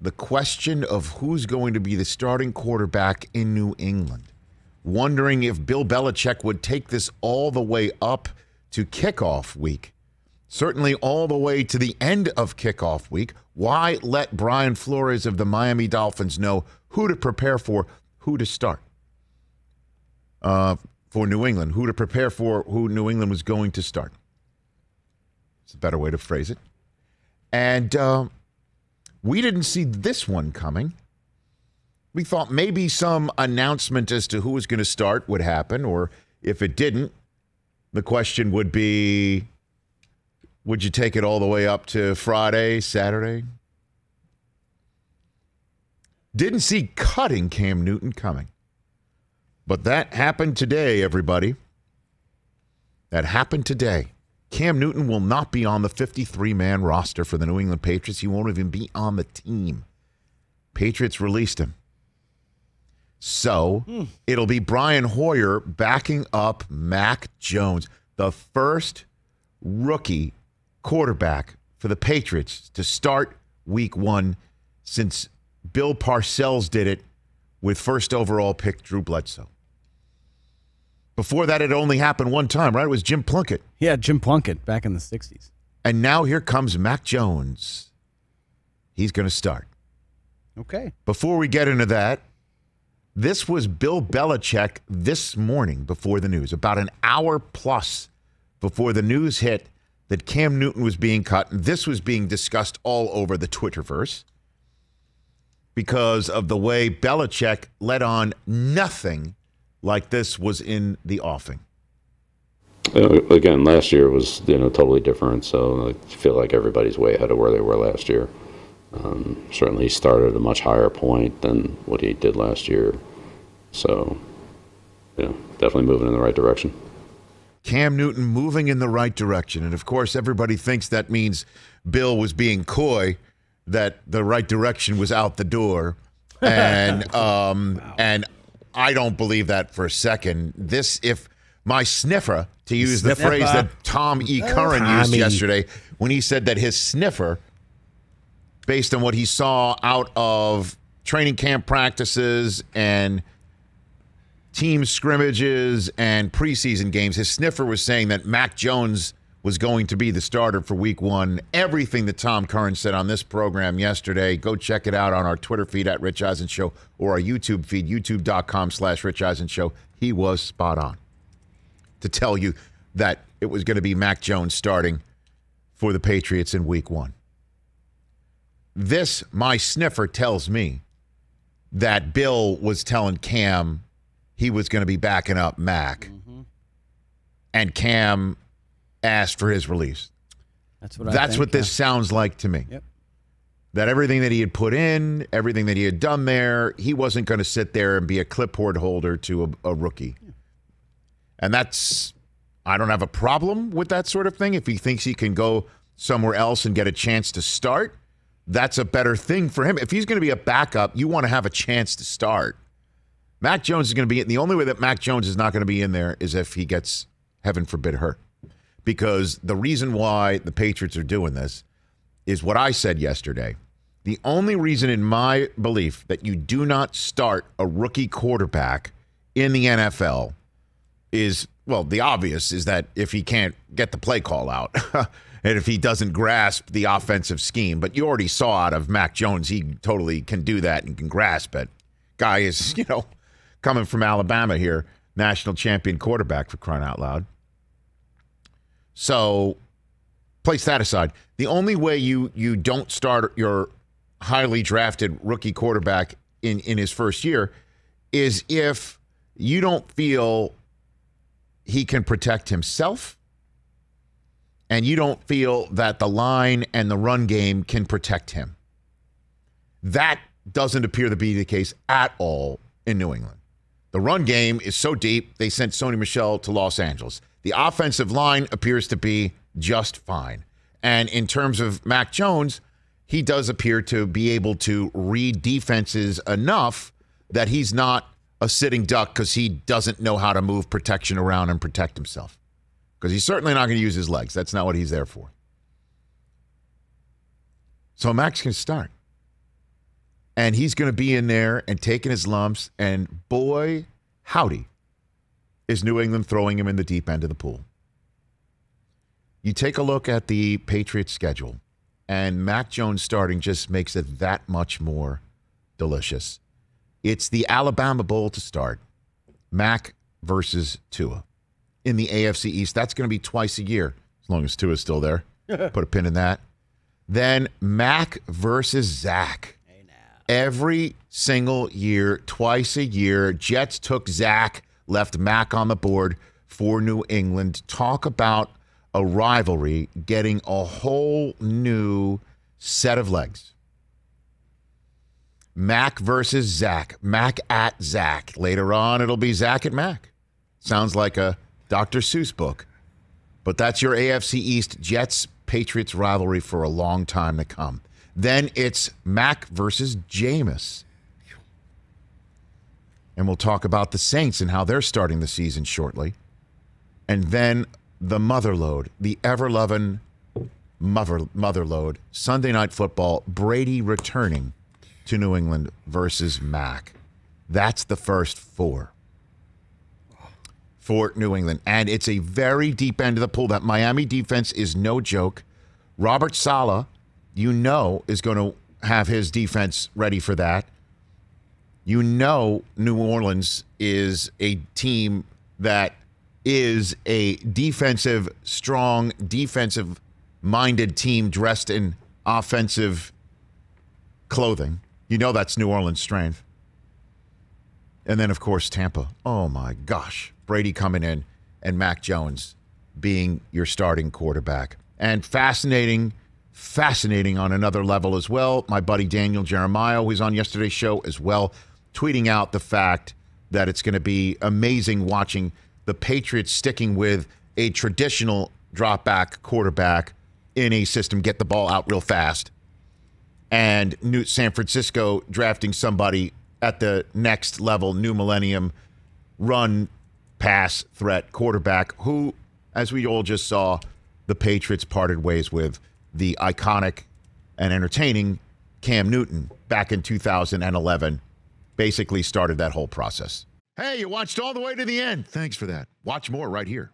the question of who's going to be the starting quarterback in New England. Wondering if Bill Belichick would take this all the way up to kickoff week. Certainly all the way to the end of kickoff week. Why let Brian Flores of the Miami Dolphins know who to prepare for, who to start for New England, who to prepare for, who New England was going to start. It's a better way to phrase it. And we didn't see this one coming. We thought maybe some announcement as to who was going to start would happen, or if it didn't, the question would be, would you take it all the way up to Friday, Saturday? Didn't see cutting Cam Newton coming. But that happened today, everybody. That happened today. Cam Newton will not be on the 53-man roster for the New England Patriots. He won't even be on the team. Patriots released him. So it'll be Brian Hoyer backing up Mac Jones, the first rookie quarterback for the Patriots to start week one since Bill Parcells did it with first overall pick Drew Bledsoe. Before that, it only happened one time, right? It was Jim Plunkett. Yeah, Jim Plunkett back in the 60s. And now here comes Mac Jones. He's going to start. Okay. Before we get into that, this was Bill Belichick this morning before the news, about an hour plus before the news hit that Cam Newton was being cut. And this was being discussed all over the Twitterverse because of the way Belichick let on nothing like this was in the offing. Again, last year was totally different, so I feel like everybody's way ahead of where they were last year. Certainly he started at a much higher point than what he did last year. So, definitely moving in the right direction. Cam Newton moving in the right direction. And, of course, everybody thinks that means Bill was being coy, that the right direction was out the door. And wow. And I don't believe that for a second. If my sniffer, to use the phrase that Tom E. Curran used yesterday, when he said that his sniffer, based on what he saw out of training camp practices and team scrimmages and preseason games, his sniffer was saying that Mac Jones was going to be the starter for week one. Everything that Tom Curran said on this program yesterday, go check it out on our Twitter feed at Rich Eisen Show or our YouTube feed, youtube.com/Rich Eisen Show. He was spot on to tell you that it was going to be Mac Jones starting for the Patriots in week one. This, my sniffer, tells me that Bill was telling Cam he was going to be backing up Mac. Mm-hmm. And Cam asked for his release. That's what this sounds like to me. Yep. That everything that he had put in, everything that he had done there, he wasn't going to sit there and be a clipboard holder to a rookie. Yeah. And I don't have a problem with that sort of thing. If he thinks he can go somewhere else and get a chance to start, that's a better thing for him. If he's going to be a backup, you want to have a chance to start. Mac Jones is going to be, the only way that Mac Jones is not going to be in there is if he gets, heaven forbid, hurt. Because the reason why the Patriots are doing this is what I said yesterday. The only reason, in my belief, that you do not start a rookie quarterback in the NFL is, well, the obvious is that if he can't get the play call out and if he doesn't grasp the offensive scheme. But you already saw out of Mac Jones, he totally can do that and can grasp it. Guy is, coming from Alabama here, national champion quarterback, for crying out loud. So place that aside. The only way you don't start your highly drafted rookie quarterback in his first year is if you don't feel he can protect himself and you don't feel that the line and the run game can protect him. That doesn't appear to be the case at all in New England. The run game is so deep, they sent Sony Michel to Los Angeles. The offensive line appears to be just fine. And in terms of Mac Jones, he does appear to be able to read defenses enough that he's not a sitting duck because he doesn't know how to move protection around and protect himself. Because he's certainly not going to use his legs. That's not what he's there for. So Max can start. And he's going to be in there and taking his lumps. And boy, howdy, is New England throwing him in the deep end of the pool. You take a look at the Patriots schedule, and Mac Jones starting just makes it that much more delicious. It's the Alabama Bowl to start. Mac versus Tua. In the AFC East, that's going to be twice a year, as long as Tua's still there. Put a pin in that. Then Mac versus Zach. Every single year, twice a year, Jets took Zach, left Mac on the board for New England. Talk about a rivalry getting a whole new set of legs. Mac versus Zach. Mac at Zach. Later on, it'll be Zach at Mac. Sounds like a Dr. Seuss book. But that's your AFC East Jets-Patriots rivalry for a long time to come. Then it's Mac versus Jameis. And we'll talk about the Saints and how they're starting the season shortly. And then the motherlode, the ever-loving motherlode, Sunday Night Football, Brady returning to New England versus Mac. That's the first four for New England. And it's a very deep end of the pool. That Miami defense is no joke. Robert Saleh, you know, is going to have his defense ready for that. You know New Orleans is a team that is a defensive, strong, defensive-minded team dressed in offensive clothing. You know that's New Orleans' strength. And then, of course, Tampa. Oh, my gosh. Brady coming in and Mac Jones being your starting quarterback. And fascinating on another level as well. My buddy Daniel Jeremiah, who's on yesterday's show as well, tweeting out the fact that it's going to be amazing watching the Patriots sticking with a traditional drop-back quarterback in a system, get the ball out real fast, and San Francisco drafting somebody at the next level, new millennium, run, pass, threat quarterback who, as we all just saw, the Patriots parted ways with the iconic and entertaining Cam Newton back in 2011, basically started that whole process. Hey, you watched all the way to the end. Thanks for that. Watch more right here.